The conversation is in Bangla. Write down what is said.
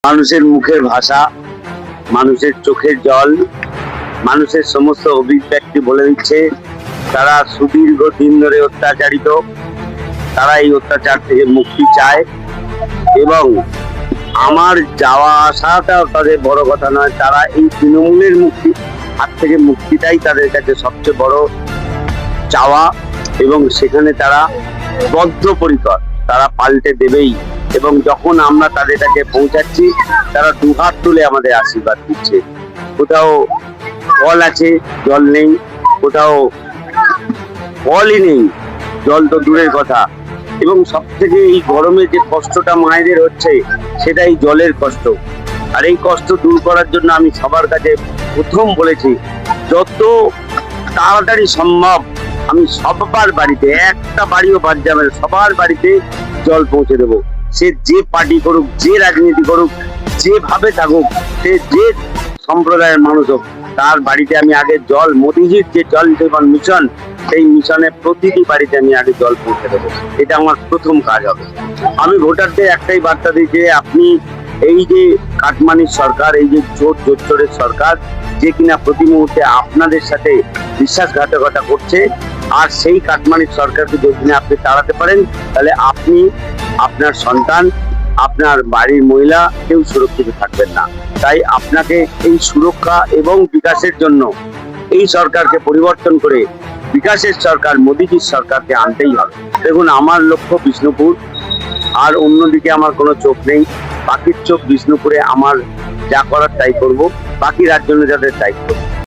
মানুষের মুখের ভাষা, মানুষের চোখের জল, মানুষের সমস্ত অভিব্যক্তি বলে দিচ্ছে তারা সুদীর্ঘ দিন ধরে অত্যাচারিত। তারা এই অত্যাচার থেকে মুক্তি চায় এবং আমার যাওয়া আসাটাও তাদের বড় কথা নয়। তারা এই তৃণমূলের হাত থেকে মুক্তিটাই তাদের কাছে সবচেয়ে বড় চাওয়া এবং সেখানে তারা বদ্ধপরিকর, তারা পাল্টে দেবেই। এবং যখন আমরা তাদের কাছে পৌঁছাচ্ছি তারা দুহাত তুলে আমাদের আশীর্বাদ দিচ্ছে। কোথাও কল আছে, জল নেই, কোথাও কলই নেই, জল তো দূরের কথা। এবং সব থেকে এই গরমে যে কষ্টটা মায়েদের হচ্ছে সেটা এই জলের কষ্ট। আর এই কষ্ট দূর করার জন্য আমি সবার কাছে প্রথম বলেছি যত তাড়াতাড়ি সম্ভব আমি সবার বাড়িতে, একটা বাড়িও বাদ যাবে না, সবার বাড়িতে জল পৌঁছে দেবো। সে যে পার্টি করুক, যে রাজনীতি করুক, যেভাবে থাকুক, সে যে সম্প্রদায়ের মানুষ হোক, তার বাড়িতে আমি আগে জল, মোদিজির যে জল জীবন মিশন, সেই মিশনে প্রতিটি বাড়িতে আমি আগে জল পৌঁছে দেবো। এটা আমার প্রথম কাজ হবে। আমি ভোটারদের একটাই বার্তা দিই যে আপনি এই যে কাটমানির সরকার, এই যে জোচ্চোরের সরকার, যে কিনা প্রতি মুহূর্তে আপনাদের সাথে বিশ্বাসঘাতকতা করছে, আর সেই কাটমানির সরকারকে যদি আপনি তাড়াতে পারেন তাহলে আপনি, আপনার সন্তান, আপনার বাড়ির মহিলা কেউ সুরক্ষিত থাকবেন না। তাই আপনাকে এই সুরক্ষা এবং বিকাশের জন্য এই সরকারকে পরিবর্তন করে বিকাশের সরকার, মোদিজির সরকারকে আনতেই হবে। দেখুন, আমার লক্ষ্য বিষ্ণুপুর, আর অন্যদিকে আমার কোনো চোখ নেই। বাকির চোখ বিষ্ণুপুরে। আমার যা করার তাই করব, বাকি রাজ্য যাদের তাই করবো।